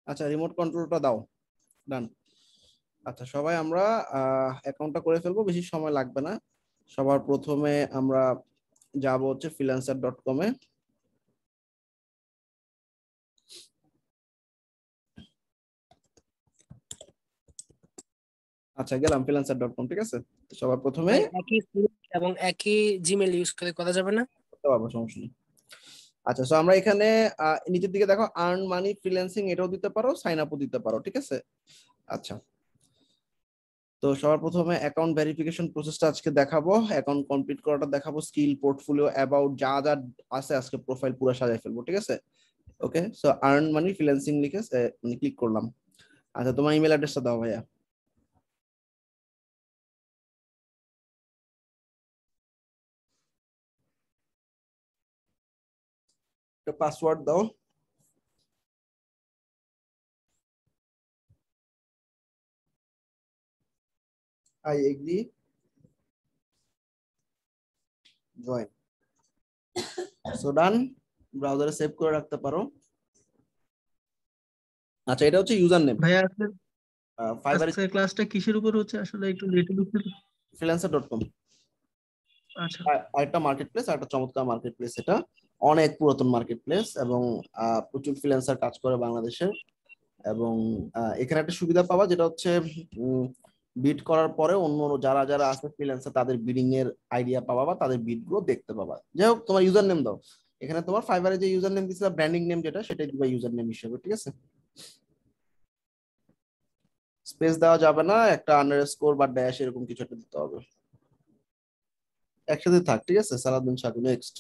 আচ্ছা, রিমোট কন্ট্রোলটা দাও। ডান। আচ্ছা, সবাই আমরা অ্যাকাউন্টটা করে ফেলবো, বেশি সময় লাগবে না। সবার প্রথমে আমরা যাব হচ্ছে freelancer.com এ। আচ্ছা, গেলাম freelancer.com, ঠিক আছে। তো সবার প্রথমে ভাই একই সিম এবং একই জিমেল ইউজ করে করা যাবে না? করতে পারবো, সমস্যা নেই। আচ্ছা, সো আমরা এখানে নিচের দিকে দেখো আর্ন মানি ফ্রিল্যান্সিং, এটাও দিতে পারো, সাইন আপও দিতে পারো, ঠিক আছে। আচ্ছা, তো সবার প্রথমে অ্যাকাউন্ট ভেরিফিকেশন প্রসেসটা আজকে দেখাবো, অ্যাকাউন্ট কমপ্লিট করাটা দেখাবো, স্কিল পোর্টফোলিও অ্যাবাউট যা যা আছে আজকে প্রোফাইল পুরো সাজাই ফেলবো, ঠিক আছে। ওকে, সো আর্ন মানি ফ্রিল্যান্সিং লিখে মানে ক্লিক করলাম। আচ্ছা, তোমার ইমেল অ্যাড্রেসটা দাও ভাইয়া। একটা পাসওয়ার্ড দাও। I agree, join. সো ডান, ব্রাউজারে সেভ করে রাখতে পারো। আচ্ছা, এটা হচ্ছে ইউজার নেম। ভাইয়া আজকে ফাইবার আজকের ক্লাসটা কিসের উপর হচ্ছে আসলে একটু ডিটেইলস? ফ্রিল্যান্সার.com। আচ্ছা। আরেকটা মার্কেট প্লেস, আরেকটা চমৎকার মার্কেট প্লেস, এটা অনেক পুরাতন মার্কেট প্লেস এবং প্রচুর ফ্রিল্যান্সার কাজ করে বাংলাদেশের। এবং এখানে একটা সুবিধা পাওয়া, যেটা হচ্ছে বিড করার পরে অন্য যারা যারা আছে ফ্রিল্যান্সার তাদের বিডিং এর আইডিয়া পাবা বা তাদের বিড গুলো দেখতে পাবা। যাই হোক, তোমার ইউজার নেম দাও। এখানে তোমার ফাইবারে যে ইউজার নেম দিছিলা, ব্র্যান্ডিং নেম যেটা, সেটাই দিবা ইউজার নেম হিসেবে, ঠিক আছে। স্পেস দেওয়া যাবে না, একটা আন্ডারস্কোর বা ড্যাশ এরকম কিছু একটা দিতে হবে। একসাথে থাক, ঠিক আছে। সারাদিন সাথে নেক্সট,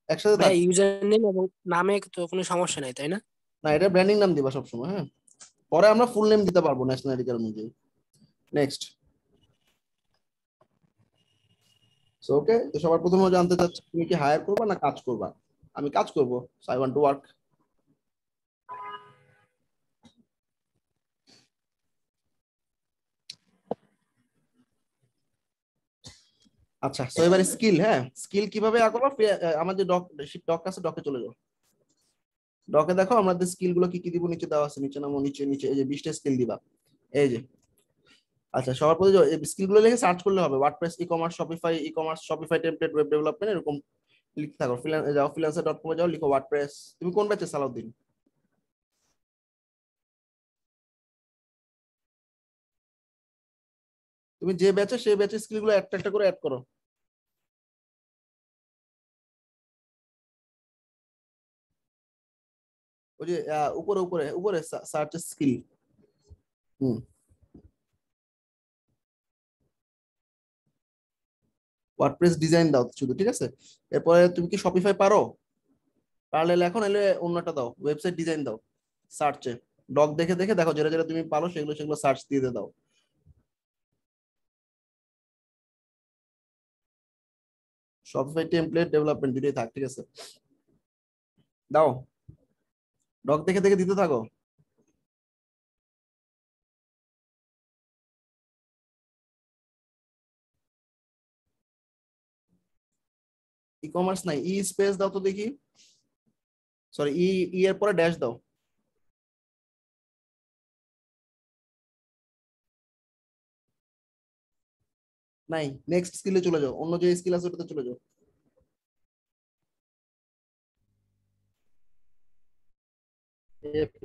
একসাথে ভাই থাক। ইউজার নেম এবং নামে তো কোনো সমস্যা নাই, তাই না? না, এটা ব্র্যান্ডিং নাম দিবা সবসময়, হ্যাঁ। পরে আমরা ফুল নেম দিতে পারবো ন্যাশনালিটি অনুযায়ী। নেক্সট। সো ওকে, তো সবার প্রথমে জানতে চাচ্ছি তুমি কি হায়ার করবা না কাজ করবা। আমি কাজ করব, so I want to work. আচ্ছা, তো এবারে স্কিল, হ্যাঁ, স্কিল কিভাবে আঁকবা। আমাদের ডক ডক আছে, ডকে চলে যাও। ডকে দেখো আমাদের স্কিল গুলো কি কি দিব, নিচে দেওয়া আছে, নিচে নামো, নিচে নিচে এই যে 20টা স্কিল দিবা, এই যে। আচ্ছা, সবার প্রথমে এই স্কিল গুলো লিখে সার্চ করলে হবে, WordPress, e commerce, Shopify template, web development, এরকম লিখতে থাকো। যাও freelancer.com এ যাও, লিখো ওয়ার্ডপ্রেস। তুমি কোন ব্যাচে সালাউদ্দিন? তুমি যে ব্যাচে, সেই ব্যাচের স্কিল গুলো একটা একটা করে অ্যাড করো। ওই যে উপরে উপরে উপরে সার্চ স্কিল। হুম, ওয়ার্ডপ্রেস ডিজাইন দাও শুধু, ঠিক আছে। এরপরে তুমি কি শপিফাই পারো? পারলে লেখো, নাহলে অন্যটা দাও, ওয়েবসাইট ডিজাইন দাও। সার্চে ডক দেখে দেখে দেখো, যেটা যেটা তুমি পারো সেগুলো সেগুলো সার্চ দিয়ে দাও। শপিফাই টেমপ্লেট ডেভেলপমেন্ট দুটোই থাক, ঠিক আছে। দাও, ডক দেখে দেখে দিতে থাকো। ই কমার্স নাই, ই স্পেস দাও তো দেখি। সরি, ই ই এর পরে ড্যাশ দাও। নাই, নেক্সট স্কিলে চলে যাও, অন্য যে স্কিল আছে ওটাতে চলে যাও।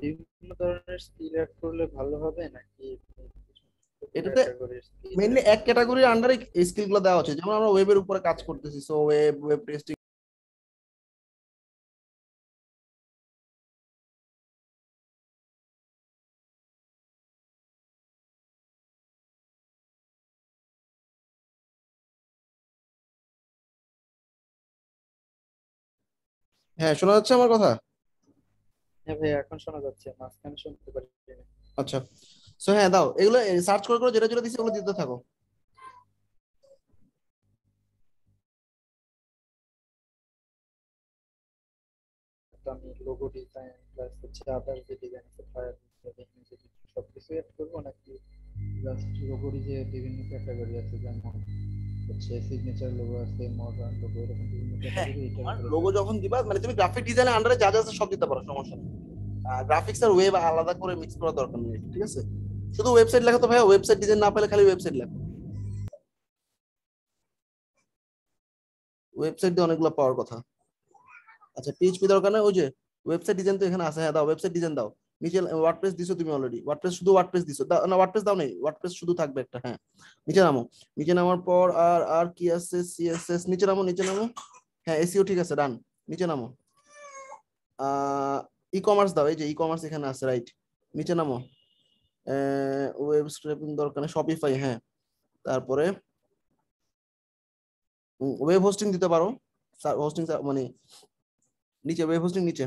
বিভিন্ন ধরনের স্কিল অ্যাড করলে ভালো হবে নাকি এটাতে ক্যাটাগরির স্কিল মেইনলি এক ক্যাটাগরির আন্ডারে এই স্কিল গুলো দেওয়া হচ্ছে, যেমন আমরা ওয়েবের উপরে কাজ করতেছি, সো ওয়েব, ওয়েব টেস্টিং। হ্যাঁ, শোনা যাচ্ছে আমার কথা? হ্যাঁ ভাই, এখন শোনা যাচ্ছে, মাঝখানে শুনতে পারি না। আচ্ছা, সো হ্যাঁ দাও, এগুলো সার্চ করে করে যেটা যেটা দিচ্ছে ওগুলো দিতে থাকো। তো আমি লোগো ডিজাইন প্লাস হচ্ছে আদার যে ডিজাইন আছে ফায়ার সবকিছু অ্যাড করবো নাকি জাস্ট লোগোরই যে বিভিন্ন ক্যাটাগরি আছে, যেমন হচ্ছে সিগনেচার লোগো আছে, মডার্ন লোগো, এরকম বিভিন্ন হ্যাঁ, ক্যাটাগরি এটার তোমার উপরে লোগো যখন দিবা, মানে তুমি গ্রাফিক ডিজাইনের আন্ডারে যা যা আছে সব দিতে পারো, সমস্যা নেই। গ্রাফিক্স আর ওয়েব আলাদা করে মিক্স করার দরকার নেই, ঠিক আছে? শুধু ওয়েবসাইট লেখা তো ভাইয়া, ওয়েবসাইট ডিজাইন না পেলে খালি ওয়েবসাইট লেখো। ওয়েবসাইট দিয়ে অনেকগুলো পাওয়ার কথা। আচ্ছা পিএইচপি দরকার না, ওই যে ওয়েবসাইট ডিজাইন তো এখানে আছে, হ্যাঁ দাও ওয়েবসাইট ডিজাইন দাও। নিচে ওয়ার্ডপ্রেস দিছো তুমি অলরেডি, ওয়ার্ডপ্রেস শুধু ওয়ার্ডপ্রেস দিছো না, ওয়ার্ডপ্রেস দাও নেই, ওয়ার্ডপ্রেস শুধু থাকবে একটা, হ্যাঁ। নিচে নামো, নিচে নামার পর আর আর কি আছে, সিএসএস, নিচে নামো নিচে নামো, হ্যাঁ এসইও ঠিক আছে, ডান। নিচে নামো, ই কমার্স দাও, এই যে ই কমার্স এখানে আছে, রাইট। নিচে নামো, ওয়েব স্ক্র্যাপিং দরকার নেই, শপিফাই, হ্যাঁ। তারপরে ওয়েব হোস্টিং দিতে পারো, হোস্টিং মানে নিচে ওয়েব হোস্টিং নিচে,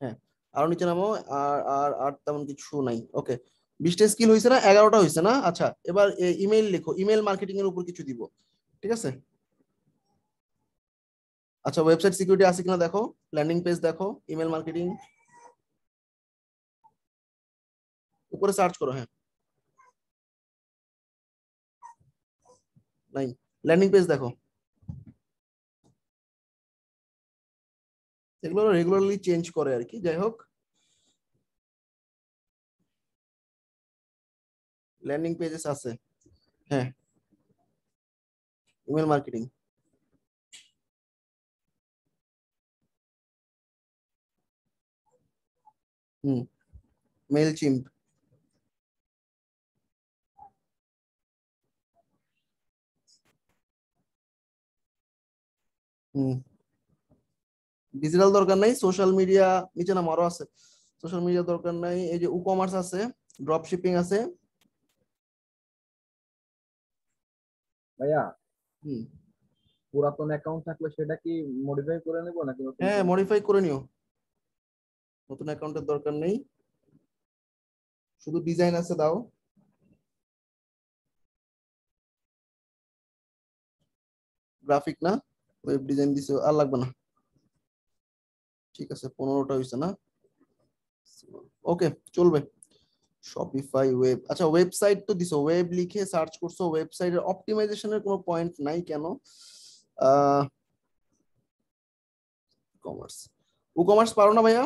হ্যাঁ। আরো নিচে নামো, আর আর আর তেমন কিছু নাই, ওকে। 20টা স্কিল হয়েছে না, 11টা হয়েছে না? আচ্ছা এবার ইমেইল লেখো, ইমেল মার্কেটিং এর উপর কিছু দিব, ঠিক আছে? আচ্ছা ওয়েবসাইট সিকিউরিটি আছে কিনা দেখো, ল্যান্ডিং পেজ দেখো, ইমেল মার্কেটিং উপরে সার্চ করো, হ্যাঁ নাই, ল্যান্ডিং পেজ দেখো, এগুলো রেগুলারলি চেঞ্জ করে আর কি, যাই হোক। ল্যান্ডিং পেজেস আছে, হ্যাঁ। ইমেল মার্কেটিং, হুম, মেল চিম্প, হুম। ডিজিটাল দরকার নাই, সোশ্যাল মিডিয়া নিচে নামো, আরো আছে। সোশ্যাল মিডিয়া দরকার নাই, এই যে ই কমার্স আছে, ড্রপ শিপিং আছে, ভাইয়া হুম। পুরাতন অ্যাকাউন্ট থাকলে সেটা কি মডিফাই করে নেবো নাকি নতুন হ্যাঁ করে? মডিফাই করে নিও, নতুন অ্যাকাউন্টের দরকার নেই, শুধু ডিজাইন আছে দাও। গ্রাফিক না, ওয়েব ডিজাইন দিছো, আর লাগবে না, ঠিক আছে। 15টা হয়েছে না, ওকে চলবে। শপিফাই ওয়েব, আচ্ছা ওয়েবসাইট তো দিছো, ওয়েব লিখে সার্চ করছো, ওয়েবসাইটের অপটিমাইজেশনের কোনো পয়েন্ট নাই কেন? কমার্স, ই কমার্স পারো না ভাইয়া?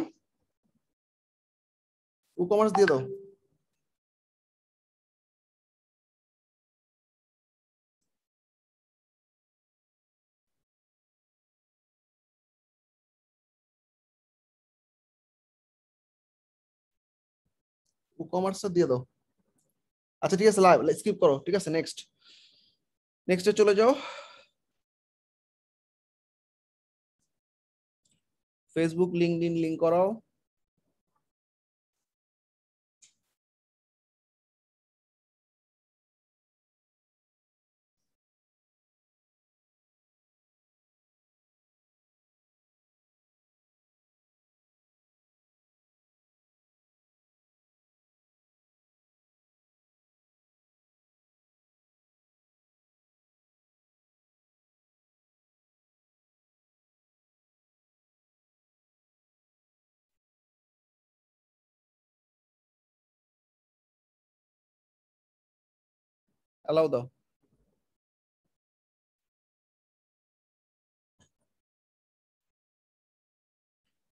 ই কমার্স দিয়ে দাও। ই কমার্সটা দিয়ে দাও। আচ্ছা ঠিক আছে, স্কিপ করো, ঠিক আছে। নেক্সট, নেক্সটে চলে যাও। ফেসবুক লিংকডইন লিংক করাও, অ্যালাউ দাও,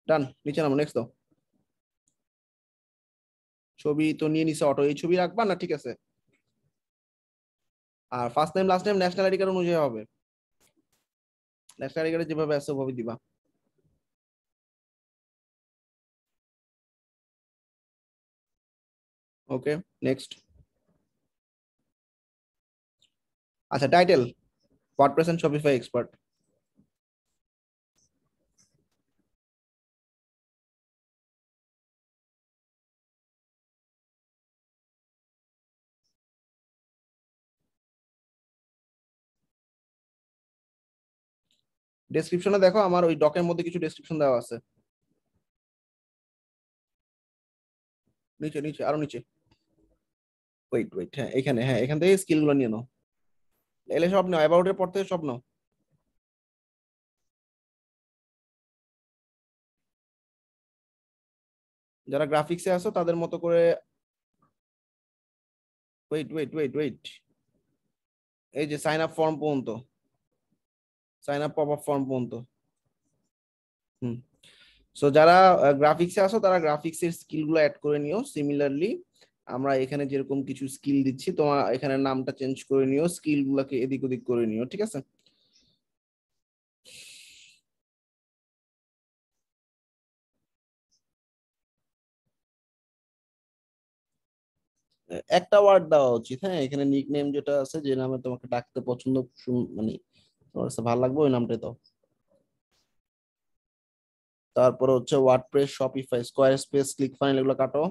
ডান। নিচে নামো, নেক্সট দাও। ছবি তো নিয়ে নিছে অটো, এই ছবি রাখবা না, ঠিক আছে। আর first name last name national ID card অনুযায়ী হবে, ন্যাশনাল আইডি কার্ডে যেভাবে আছে ওভাবে দিবা। Okay next. আচ্ছা title, WordPress and Shopify expert. ডেসক্রিপশনে দেখো, আমার ওই ডকের মধ্যে কিছু ডেসক্রিপশন দেওয়া আছে, নিচে নিচে আরো নিচে, ওয়েট ওয়েট, হ্যাঁ এখানে, হ্যাঁ এখান থেকে স্কিল গুলো নিয়ে নাও, এলে সব নাও, অ্যাবাউট এর পর থেকে সব নাও। যারা গ্রাফিক্সে আছো তাদের মতো করে, ওয়েট ওয়েট ওয়েট ওয়েট, এই যে সাইন আপ ফর্ম পর্যন্ত, sign up pop up form পর্যন্ত, হুম। সো যারা গ্রাফিক্সে আসো তারা গ্রাফিক্সের স্কিল গুলো অ্যাড করে নিও। সিমিলারলি আমরা এখানে যেরকম কিছু স্কিল দিচ্ছি তোমার এখানে নামটা চেঞ্জ করে নিও, স্কিল গুলাকে এদিক ওদিক করে নিও, ঠিক আছে? একটা ওয়ার্ড দেওয়া উচিত, হ্যাঁ এখানে নিক নেম যেটা আছে, যে নামে তোমাকে ডাকতে পছন্দ, মানে তোমার কাছে ভালো লাগবে ওই নামটাই দাও। তারপরে হচ্ছে WordPress, Shopify, square space, click funnel এগুলো কাটো।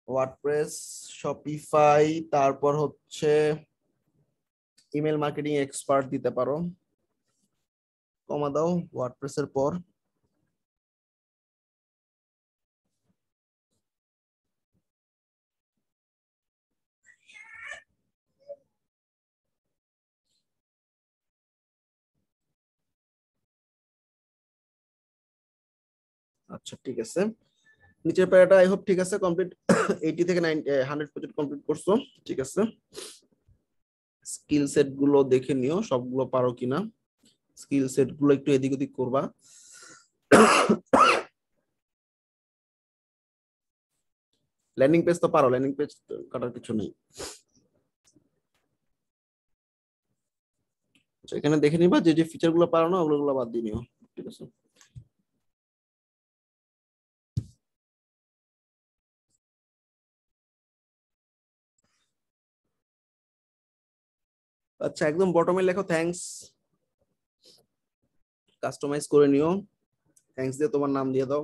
ওয়ার্ডপ্রেস, শপিফাই, তারপর হচ্ছে ইমেল মার্কেটিং এক্সপার্ট দিতে পারো, কমা দাও ওয়ার্ডপ্রেসের পর। আচ্ছা ঠিক আছে, নিচের প্যারাটা আই হোপ ঠিক আছে, কমপ্লিট 80 থেকে 100% কমপ্লিট করছো, ঠিক আছে। স্কিল সেট গুলো দেখে নিও সবগুলো পারো কিনা, স্কিল সেট গুলো একটু এদিক ওদিক করবা। ল্যান্ডিং পেজ তো পারো, ল্যান্ডিং পেজ কাটার কিছু নেই। আচ্ছা এখানে দেখে নিবা যে যে ফিচার গুলো পারো না ওগুলো বাদ দিয়ে নিও, ঠিক আছে। আচ্ছা একদম বটমে লেখো থ্যাঙ্কস, কাস্টমাইজ করে নিও, থ্যাঙ্কস দিয়ে তোমার নাম দিয়ে দাও,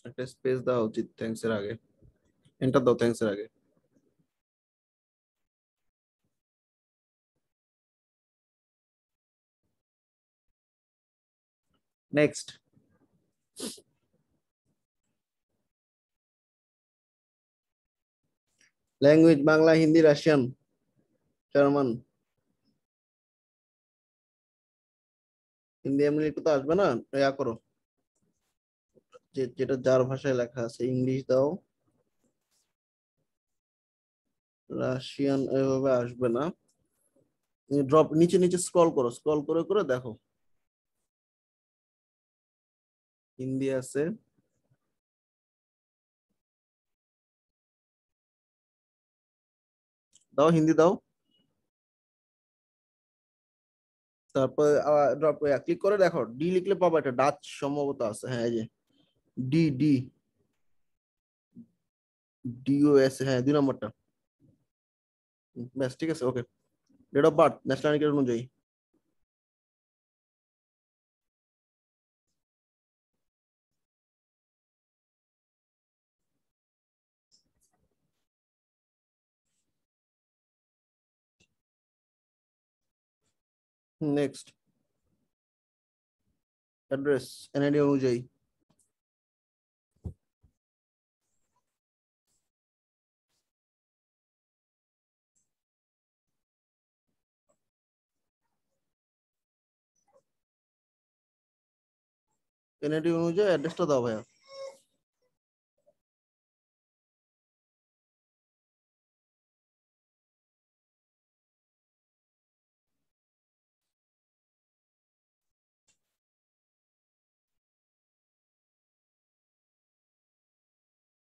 একটা স্পেস দেওয়া উচিত থ্যাঙ্কস এর আগে, এন্টার দাও থ্যাঙ্কস এর আগে। Next, language Bangla, Hindi, Russian, German. Hindi এমনি একটু তো আসবে না, ইয়া করো যেটা যার ভাষায় লেখা আছে, ইংলিশ দাও, রাশিয়ান এভাবে আসবে না, ড্রপ নিচে নিচে স্ক্রল করো, স্ক্রল করে করে দেখো হিন্দি আছে, দাও হিন্দি দাও, তারপর ড্রপ ক্লিক করে দেখো ডি লিখলে পাবো, একটা ডাচ সম্ভবত আছে, হ্যাঁ এই যে ডি ডি ডিওএস, হ্যাঁ 2 নম্বরটা, ব্যাস ঠিক আছে okay. Date of birth national ID অনুযায়ী। নেক্সট, অ্যাড্রেস এনআইডি অনুযায়ী। এনআইডি অনুযায়ী অ্যাড্রেসটা দাও ভাইয়া।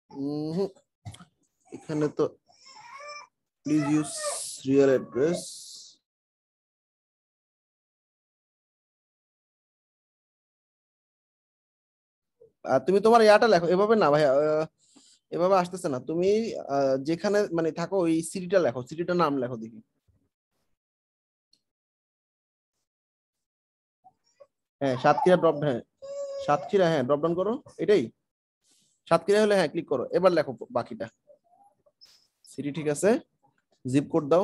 উম, এখানে তো প্লিজ ইউজ রিয়েল অ্যাড্রেস, আর তুমি তোমার ইয়াটা লেখো, এভাবে না ভাইয়া, এভাবে আসতেছে না, তুমি যেখানে মানে থাকো ওই সিটিটা লেখো, সিটিটার নাম লেখো দেখি। হ্যাঁ সাতক্ষীরা ড্রপ, হ্যাঁ সাতক্ষীরা, হ্যাঁ ড্রপ ডাউন করো, এটাই সাতক্ষীরা হলে হ্যাঁ ক্লিক করো, এবার লেখো বাকিটা। সিটি ঠিক আছে, জিপ কোড দাও,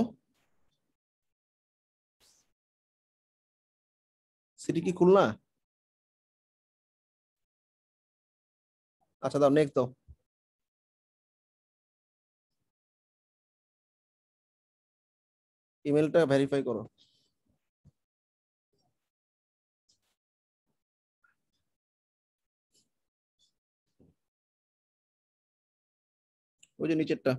সিটি কি খুলনা? আচ্ছা দাও নেক্সট দাও, ইমেলটা ভেরিফাই করো। ওই যে নিচেরটা।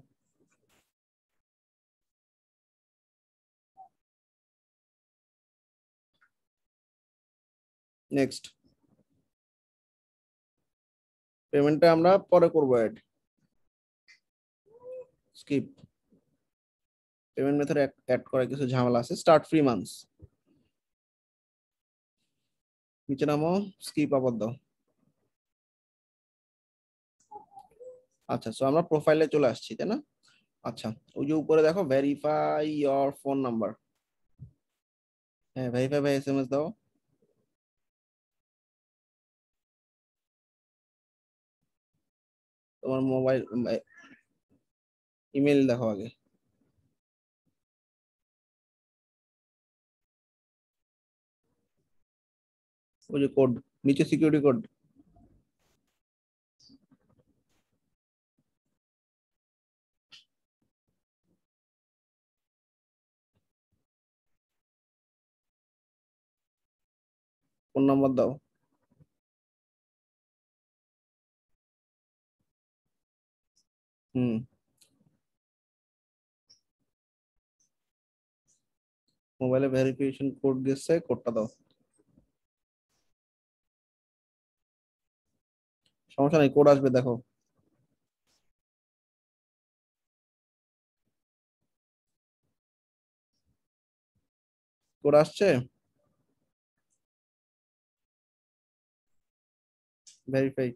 নেক্সট। পেমেন্টটা আমরা পরে করব, add skip. Payment method add করার কিছু ঝামেলা আছে। স্টার্ট ফ্রি মান্থস, নিচে নামো, স্কিপ আবার দাও। আচ্ছা, সো আমরা প্রোফাইলে চলে আসছি, তাই না? আচ্ছা, ওই যে উপরে দেখো ভেরিফাই ইওর ফোন নাম্বার। হ্যাঁ, ভেরিফাই বাই এসএমএস দাও। তোমার মোবাইল ইমেল দেখো আগে। ওই যে কোড নিচে, সিকিউরিটি কোড। ফোন নাম্বার দাও। হুম, মোবাইলে ভেরিফিকেশন কোড গেছে, কোডটা দাও। সমস্যা নেই, কোড আসবে দেখো। কোড আসছে, verify.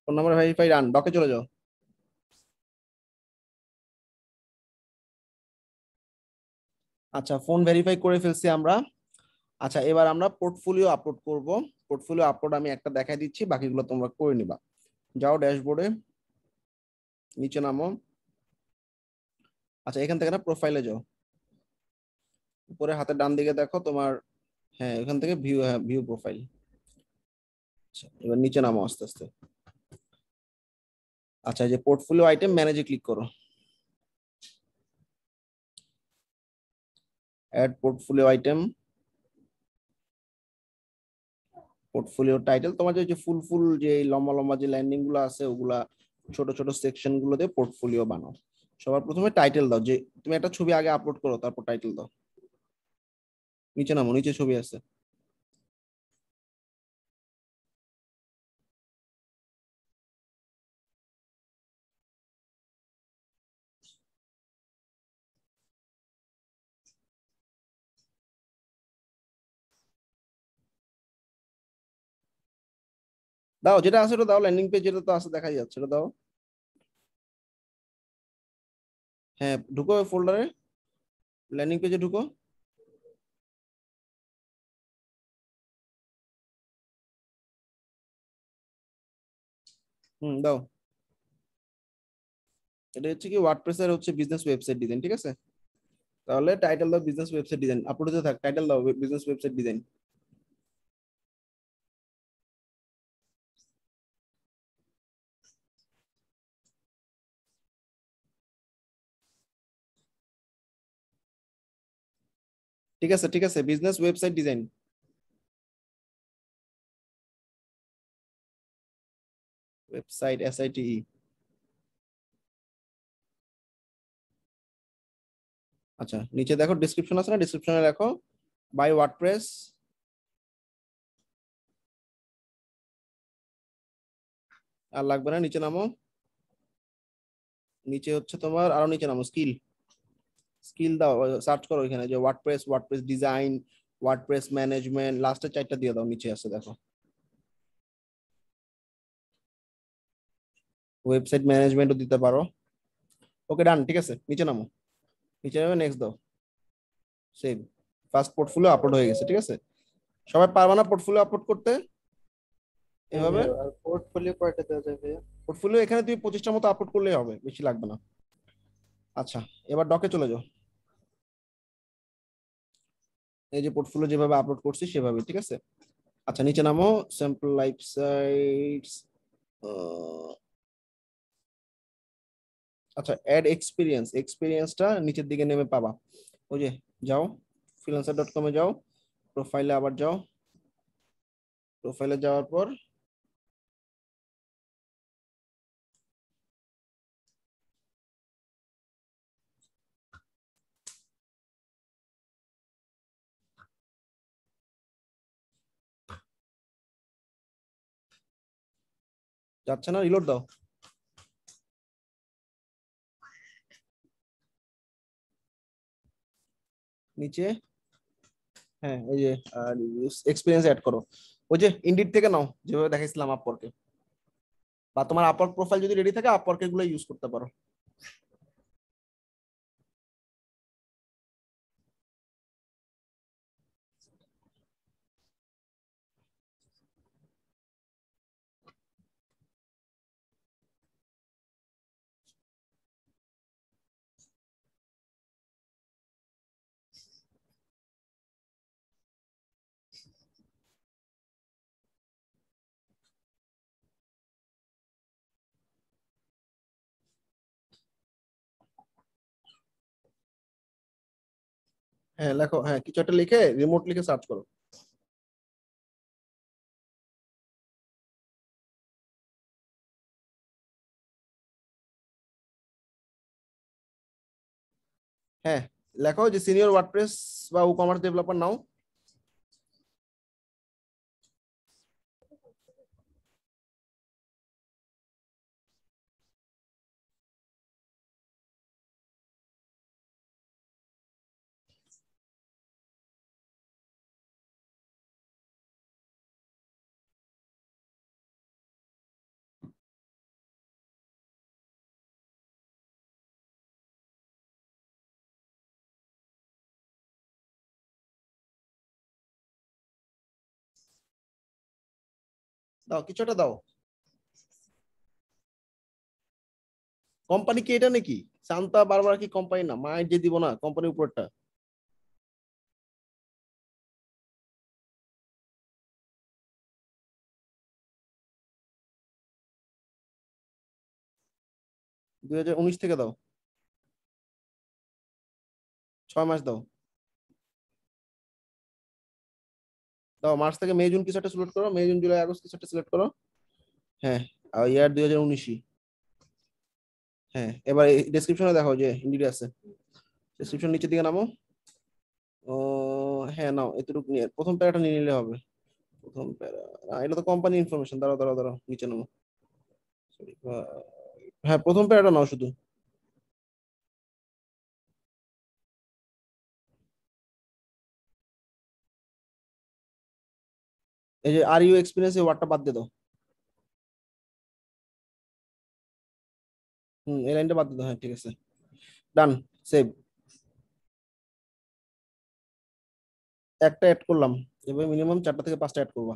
Phone number verify, run. ডকে চলে যাও। আচ্ছা, ফোন ভেরিফাই করে ফেলছি আমরা। আচ্ছা, এবার আমরা পোর্টফোলিও আপলোড করব। পোর্টফোলিও আপলোড আমি একটা দেখাই দিচ্ছি, বাকিগুলো তোমরা করে নিবা। যাও ড্যাশবোর্ডে, নিচে নামো। আচ্ছা, এখান থেকে না প্রোফাইলে যাও, উপরে হাতের ডান দিকে দেখো তোমার। হ্যাঁ, এখান থেকে ভিউ, হ্যাঁ ভিউ প্রোফাইল। আচ্ছা, এবার নিচে নামো আস্তে আস্তে। আচ্ছা, এই যে পোর্টফোলিও আইটেম, ম্যানেজে ক্লিক করো। Add portfolio item, portfolio title. তোমার যে ফুল ফুল যে লম্বা লম্বা যে ল্যান্ডিং গুলো আছে, ওগুলা ছোট ছোট সেকশন গুলো দিয়ে পোর্টফোলিও বানাও। সবার প্রথমে টাইটেল দাও, যে তুমি একটা ছবি আগে আপলোড করো, তারপর টাইটেল দাও। নিচে নামো, নিচে ছবি আছে। দাও, যেটা আছে ওটা দাও। ল্যান্ডিং পেজ যেটা তো আছে দেখা যাচ্ছে, সেটা দাও। হ্যাঁ, ঢুকো ফোল্ডারে, ল্যান্ডিং পেজে ঢুকো। দাও। এটা হচ্ছে কি ওয়ার্ডপ্রেসের হচ্ছে বিজনেস ওয়েবসাইট ডিজাইন, ঠিক আছে? তাহলে টাইটেল দাও বিজনেস ওয়েবসাইট ডিজাইন, আপলোড হতে থাক। টাইটেল দাও বিজনেস ওয়েবসাইট ডিজাইন। ঠিক আছে, ঠিক আছে, business website design. Website, SITE। আচ্ছা, নিচে দেখো ডেসক্রিপশন আছে না, ডেসক্রিপশনে লেখো বাই ওয়ার্ডপ্রেস। আর লাগবে না, নিচে নামো। নিচে হচ্ছে তোমার, আরো নিচে নামো, স্কিল। স্কিল দাও, সার্চ করো এখানে যে WordPress, WordPress design, WordPress management, লাস্টের চারটা দিয়ে দাও, নিচে আছে দেখো। ওয়েবসাইট ম্যানেজমেন্টও দিতে পারো। ওকে, ডান, ঠিক আছে, নিচে নামো। নিচে নামে নেক্সট দাও, সেভ। ফার্স্ট পোর্টফোলিও আপলোড হয়ে গেছে, ঠিক আছে? সবাই পারবা না পোর্টফোলিও আপলোড করতে এভাবে? আর পোর্টফোলিও কয়টা দেওয়া যায় ভাইয়া? পোর্টফোলিও এখানে তুমি 25টার মতো আপলোড করলেই হবে, বেশি লাগবে না। আচ্ছা, এবার ডকে চলে যাও। এই যে পোর্টফোলিও যেভাবে আপলোড করছি সেভাবে, ঠিক আছে? আচ্ছা, নিচে নামো, স্যাম্পল লাইফ সাইটস। আচ্ছা, অ্যাড এক্সপিরিয়েন্স, এক্সপিরিয়েন্সটা নিচের দিকে নেমে পাবা। ওই যে, যাও freelancer.com-এ যাও, প্রোফাইলে আবার যাও। প্রোফাইলে যাওয়ার পর যাচ্ছে না, রিলোড দাও। নিচে হ্যাঁ এই যে এক্সপিরিয়েন্স অ্যাড করো, ওই যে ইনডিড থেকে নাও যেভাবে দেখাইছিলাম আপওয়ার্কে, বা তোমার আপওয়ার্ক প্রোফাইল যদি রেডি থাকে আপওয়ার্ক এগুলো ইউজ করতে পারো। হ্যাঁ লেখো, হ্যাঁ কিছু একটা লিখে রিমোট লিখে সার্চ করো। হ্যাঁ লেখো যে সিনিয়র ওয়ার্ডপ্রেস বা ই-কমার্স ডেভেলপার নাও। দাও কিছু একটা দাও। কোম্পানি কি এটা নাকি? শান্তা বারবার কি কোম্পানি না? মায়ের যে দিব না কোম্পানির উপরটা। (2019) থেকে দাও, 6 মাস দাও। দাও মার্চ থেকে মে জুন কিছু একটা সিলেক্ট করো, মে জুন জুলাই আগস্ট কিছু একটা সিলেক্ট করো। হ্যাঁ ইয়ার 2019। হ্যাঁ এবার ডেসক্রিপশনে দেখো যে ইন্ডিড আছে, ডেসক্রিপশন নিচের দিকে নামো। ও হ্যাঁ নাও এতটুকু নিয়ে প্রথম প্যারাটা নিয়ে নিলে হবে। প্রথম প্যারা এটা তো কোম্পানি ইনফরমেশন, দাঁড়াও দাঁড়াও দাঁড়াও নিচে নামো। Sorry, হ্যাঁ প্রথম প্যারাটা নাও শুধু। এই যে আর ইউ এক্সপিরিয়েন্স এই ওয়ার্ডটা বাদ দিয়ে দাও। এই লাইনটা বাদ দিয়ে দাও, হ্যাঁ ঠিক আছে, ডান, সেভ। একটা অ্যাড করলাম, এবার মিনিমাম 4টা থেকে 5টা অ্যাড করবা।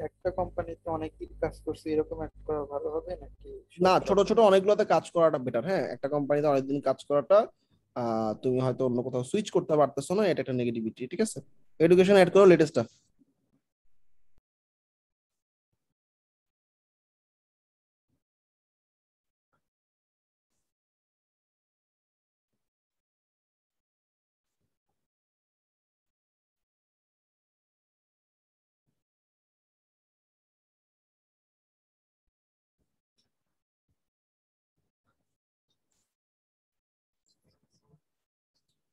একটা কোম্পানিতে অনেকদিন কাজ করছে এরকম একটা করা ভালো হবে নাকি না সব ছোট ছোট রকম? অনেকগুলোতে কাজ করাটা বেটার। হ্যাঁ একটা কোম্পানিতে অনেকদিন কাজ করাটা তুমি হয়তো অন্য কোথাও সুইচ করতে পারতেছো না, এটা একটা নেগেটিভিটি, ঠিক আছে। এডুকেশন অ্যাড করো লেটেস্টটা।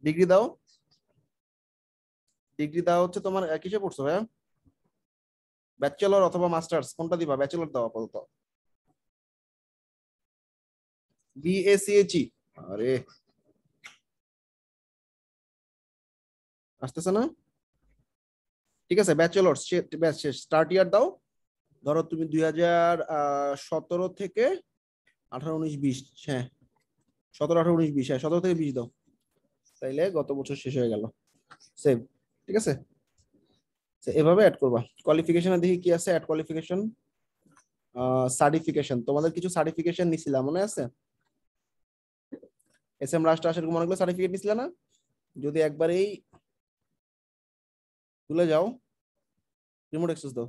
ডিগ্রি দাও, ডিগ্রি দাও হচ্ছে তোমার কিসে পড়ছো ভাইয়া? ব্যাচেলর অথবা মাস্টার্স কোনটা দিবা? ব্যাচেলর দাও আপাতত। বিএসিএইচই, আরে আসতেছে না, ঠিক আছে ব্যাচেলর ব্যাচ শেষ, স্টার্ট ইয়ার দাও। ধরো তুমি 2017 থেকে 18, 19, 20, হ্যাঁ 17, 18, 19, 20, হ্যাঁ 17 থেকে 20 দাও, তাইলে গত বছর শেষ হয়ে গেল। সেভ, ঠিক আছে। এভাবে অ্যাড করবা। কোয়ালিফিকেশনে দেখি কি আছে, অ্যাড কোয়ালিফিকেশন, সার্টিফিকেশন, তোমাদের কিছু সার্টিফিকেশন নিছিলাম মনে আছে? এসএম রাষ্ট্র এরকম অনেকগুলো সার্টিফিকেট নিছিল না? যদি একবারেই ভুলে যাও, রিমোট অ্যাক্সেস দাও।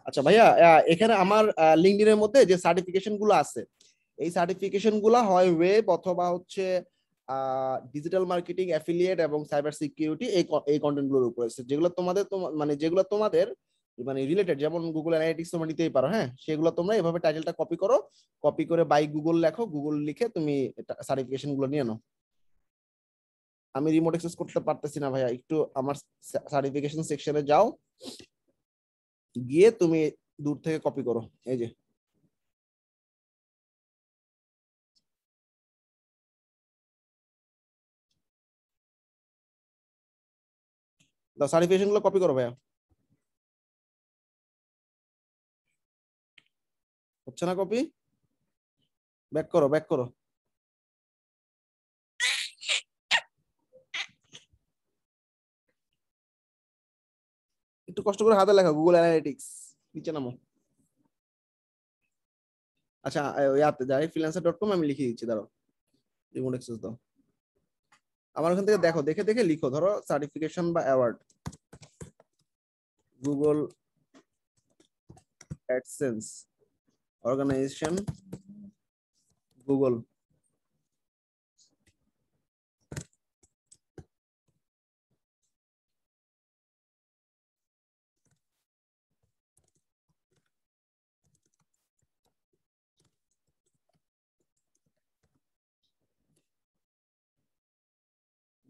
আচ্ছা ভাইয়া, এখানে আমার লিঙ্কডইন এর মধ্যে যে সার্টিফিকেশন গুলো আছে, এই সার্টিফিকেশন গুলা হয় ওয়েব অথবা হচ্ছে ডিজিটাল মার্কেটিং, অ্যাফিলিয়েট এবং সাইবার সিকিউরিটি, এই কন্টেন্ট গুলোর উপরে আছে, যেগুলো তোমাদের মানে যেগুলো তোমাদের মানে রিলেটেড, যেমন গুগল অ্যানালিটিক্স তোমরা নিতেই পারো। হ্যাঁ, সেগুলো তোমরা এভাবে টাইটেলটা কপি করো, কপি করে বাই গুগল লেখো, গুগল লিখে তুমি সার্টিফিকেশন গুলো নিয়ে নাও। আমি রিমোট অ্যাক্সেস করতে পারতেছি না ভাইয়া, একটু আমার সার্টিফিকেশন সেকশনে যাও, গিয়ে তুমি দূর থেকে কপি করো। এই যে সার্টিফিকেশন গুলো কপি করো ভাইয়া। হচ্ছে না কপি? ব্যাক করো, ব্যাক করো। একটু কষ্ট করে হাতে লেখা, গুগল অ্যানালিটিক্স, নিচে নামো। আচ্ছা, ইয়াতে যাই freelancer.com, আমি লিখে দিচ্ছি, দাঁড়াও, রিমোট অ্যাক্সেস দাও। আমার ওখান থেকে দেখো, দেখে দেখে লিখো, ধরো সার্টিফিকেশন বা award, Google AdSense organization, Google.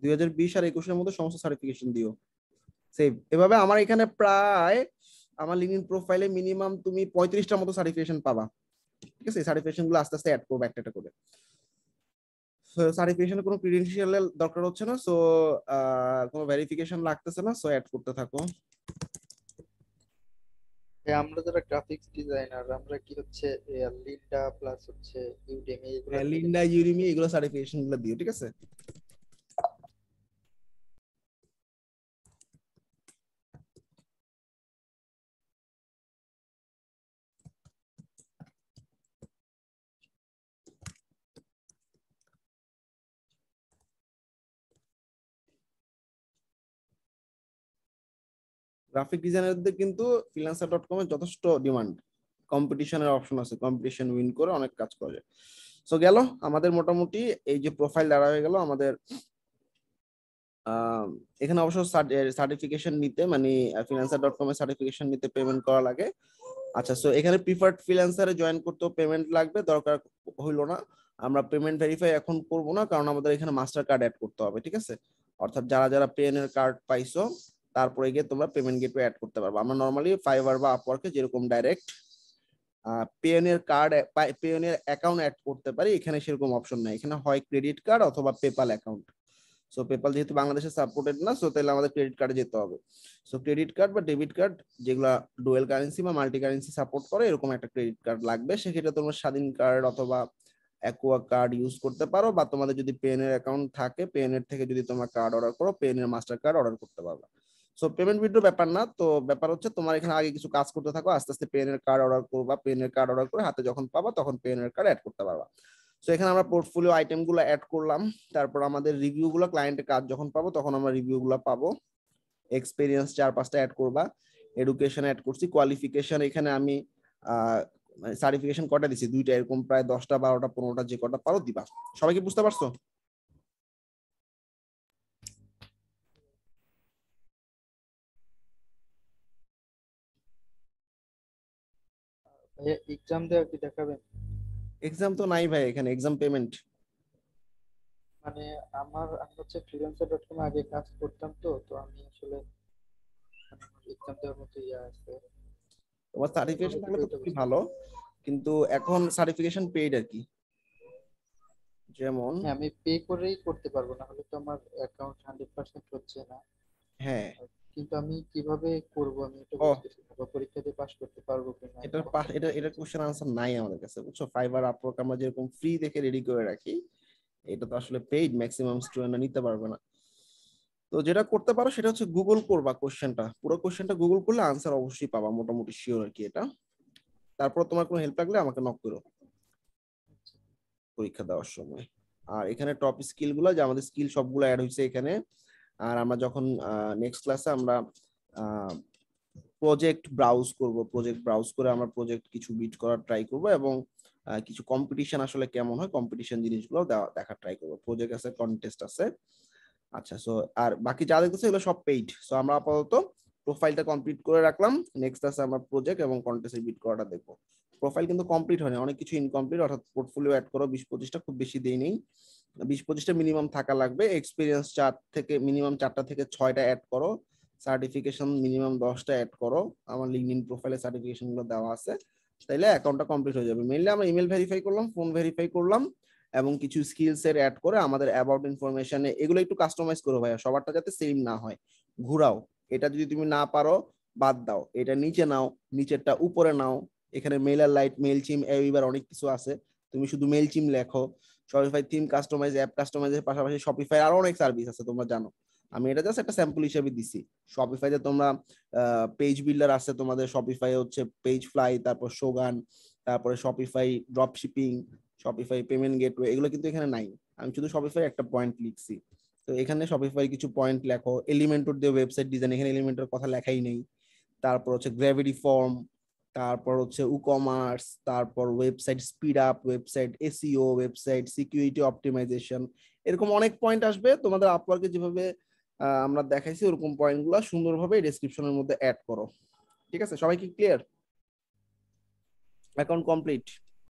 দুই 2020 আর 21-এর মধ্যে সমস্ত সার্টিফিকেশন দিও, সেভ। এভাবে আমার এখানে প্রায় আমার লিঙ্কডইন প্রোফাইলে মিনিমাম তুমি 35টার মতো সার্টিফিকেশন পাবা। ঠিক আছে, সার্টিফিকেশন গুলো আস্তে আস্তে অ্যাড করবো একটা একটা করে। সার্টিফিকেশনে কোনো ক্রেডেনশিয়ালের দরকার হচ্ছে না, সো কোনো ভেরিফিকেশন লাগতেছে না, সো অ্যাড করতে থাকো। আমরা যারা গ্রাফিক্স ডিজাইনার, আমরা কি হচ্ছে লিন্ডা প্লাস হচ্ছে ইউডেমি এগুলো লিন্ডা, ইউডেমি, এগুলো সার্টিফিকেশন গুলো দিও, ঠিক আছে। গ্রাফিক ডিজাইনারদের কিন্তু freelancer.com এ যথেষ্ট ডিমান্ড, কম্পিটিশনের অপশন আছে, কম্পিটিশন উইন করে অনেক কাজ করে। সো গেল আমাদের মোটামুটি এই যে প্রোফাইল দাঁড়া হয়ে গেল আমাদের। এখানে অবশ্য সার্টিফিকেশন নিতে মানে freelancer.com এ সার্টিফিকেশন নিতে পেমেন্ট করা লাগে। আচ্ছা, সো এখানে প্রিফার্ড ফ্রিল্যান্সারে জয়েন করতেও পেমেন্ট লাগবে, দরকার হইলো না। আমরা পেমেন্ট ভেরিফাই এখন করব না, কারণ আমাদের এখানে মাস্টার কার্ড অ্যাড করতে হবে, ঠিক আছে। অর্থাৎ যারা যারা পেনের কার্ড পাইছো, তারপরে গিয়ে তোমরা পেমেন্ট গেটওয়ে অ্যাড করতে পারবে। আমরা নরমালি ফাইবার বা আপওয়ার্কে যেরকম ডাইরেক্ট পেনের কার্ড, পেনের অ্যাকাউন্ট অ্যাড করতে পারি, এখানে সেরকম অপশন নাই। এখানে হয় ক্রেডিট কার্ড অথবা পেপাল অ্যাকাউন্ট। সো পেপাল যেহেতু বাংলাদেশে সাপোর্টেড না, সো তাহলে আমাদের ক্রেডিট কার্ডে যেতে হবে। সো ক্রেডিট কার্ড বা ডেবিট কার্ড যেগুলা ডুয়েল কারেন্সি বা মাল্টি কারেন্সি সাপোর্ট করে, এরকম একটা ক্রেডিট কার্ড লাগবে। সেক্ষেত্রে তোমরা স্বাধীন কার্ড অথবা অ্যাকোয়া কার্ড ইউজ করতে পারো, বা তোমাদের যদি পেনের অ্যাকাউন্ট থাকে, পেনের থেকে যদি তোমরা কার্ড অর্ডার করো, পেনের মাস্টার কার্ড অর্ডার করতে পারবে। সো পেমেন্ট উইথড্র ব্যাপার না, তো ব্যাপার হচ্ছে তোমার এখানে আগে কিছু কাজ করতে থাকো, আস্তে আস্তে পেনের কার্ড অর্ডার করবা, পেনের কার্ড অর্ডার করে হাতে যখন পাবা তখন পেনের কার্ড অ্যাড করতে পারবা। সো এখানে আমরা পোর্টফোলিও আইটেম গুলো অ্যাড করলাম, তারপর আমাদের রিভিউ গুলো, ক্লায়েন্টের কাজ যখন পাবো তখন আমরা রিভিউ গুলো পাবো। এক্সপেরিয়েন্স 4-5টা অ্যাড করবা, এডুকেশন অ্যাড করছি, কোয়ালিফিকেশন এখানে আমি সার্টিফিকেশন কটা দিছি, 2টা, এরকম প্রায় 10টা 12টা 15টা যে কটা পারো দিবা। সবাই কি বুঝতে পারছো? এক্সাম দেওয়া কি দেখাবেন? এক্সাম তো নাই ভাই, এখানে এক্সাম পেমেন্ট। মানে আমি হচ্ছে freelancer.com আগে কাজ করতাম, তো তো আমি আসলে এক্সাম দেওয়ার মতো ইয়ে আছে। তোমার সার্টিফিকেশন থাকলে তো খুবই ভালো, কিন্তু এখন সার্টিফিকেশন পেইড আর কি। যেমন হ্যাঁ, আমি পে করেই করতে পারবো, না হলে তো আমার অ্যাকাউন্ট 100% হচ্ছে না। হ্যাঁ, কিন্তু আমি কিভাবে করব আমি এটা ও বুঝতেছি না, বা পরীক্ষাতে পাস করতে পারবো কিনা। এটা কোশ্চেন আনসার নাই আমাদের কাছে, বুঝছো। ফাইবার আপওয়ার্ক আমরা যেরকম ফ্রি দেখে রেডি করে রাখি, এটা তো আসলে পেইড, ম্যাক্সিমাম স্টুডেন্টরা নিতে পারবে না। তো যেটা করতে পারো সেটা হচ্ছে গুগল করবা কোশ্চেনটা, পুরো কোশ্চেনটা গুগল করলে আনসার অবশ্যই পাবা, মোটামুটি শিওর আর কি এটা। তারপর তোমার কোনো হেল্প লাগলে আমাকে নক করো পরীক্ষা দেওয়ার সময়। আর এখানে টপ স্কিল গুলো, যে আমাদের স্কিল সবগুলো অ্যাড হয়েছে এখানে। আর আমরা যখন নেক্সট ক্লাসে আমরা প্রজেক্ট ব্রাউজ করব, প্রজেক্ট ব্রাউজ করে আমরা প্রজেক্ট কিছু বিট করার ট্রাই করব এবং কিছু কম্পিটিশন আসলে কেমন হয় কম্পিটিশন জিনিসগুলো দেখার ট্রাই করব। প্রজেক্ট আছে, কন্টেস্ট আছে। আচ্ছা, সো আর বাকি যা দেখতেছে এগুলো সব পেইড। সো আমরা আপাতত প্রোফাইলটা কমপ্লিট করে রাখলাম। নেক্সট আছে আমরা প্রজেক্ট এবং কন্টেস্টের বিট করাটা দেখবো। প্রোফাইল কিন্তু কমপ্লিট হয়নি, অনেক কিছু ইনকমপ্লিট, অর্থাৎ পোর্টফোলিও অ্যাড করো 20-25টা, খুব বেশি দেই নেই, 20-25টা মিনিমাম থাকা লাগবে। এক্সপিরিয়েন্স 4 থেকে মিনিমাম 4টা থেকে 6টা অ্যাড করো। সার্টিফিকেশন মিনিমাম 10টা অ্যাড করো। আমার লিঙ্কডইন প্রোফাইলে সার্টিফিকেশন গুলো দেওয়া আছে, তাইলে অ্যাকাউন্টটা কমপ্লিট হয়ে যাবে। মেইনলি আমরা ইমেল ভেরিফাই করলাম, ফোন ভেরিফাই করলাম এবং কিছু স্কিলস এর অ্যাড করে আমাদের অ্যাবাউট ইনফরমেশনে এগুলো একটু কাস্টমাইজ করো ভাইয়া, সবারটা যাতে সেম না হয়। ঘুরাও, এটা যদি তুমি না পারো বাদ দাও, এটা নিচে নাও, নিচেরটা উপরে নাও। এখানে মেইলার লাইট, মেইলচিম, এবার অনেক কিছু আছে, তুমি শুধু মেইলচিম লেখো। শপিফাই থিম কাস্টমাইজ, অ্যাপ কাস্টমাইজের পাশাপাশি শপিফাই আরো অনেক সার্ভিস আছে, তোমরা জানো। আমি এটা জাস্ট একটা স্যাম্পল হিসেবে দিছি। শপিফাইতে তোমরা পেজ বিল্ডার আছে, তোমাদের শপিফাই হচ্ছে পেজ ফ্লাই, তারপর শোগান, তারপরে Shopify drop shipping, Shopify payment gateway, এগুলো কিন্তু এখানে নাই। আমি শুধু শপিফাই একটা পয়েন্ট লিখছি। তো এখানে শপিফাই কিছু পয়েন্ট লেখো। এলিমেন্টর দিয়ে ওয়েবসাইট ডিজাইন, এখানে এলিমেন্টর কথা লেখাই নেই। তারপর হচ্ছে গ্র্যাভিটি ফর্ম, তারপর হচ্ছে ই-কমার্স, তারপর website speed up, website SEO, website security optimization, এরকম অনেক পয়েন্ট আসবে। তোমাদের আপওয়ার্কে যেভাবে আমরা দেখাইছি ওরকম পয়েন্টগুলো সুন্দরভাবে ডেসক্রিপশনের মধ্যে অ্যাড করো। ঠিক আছে, সবাই কি ক্লিয়ার? Account complete.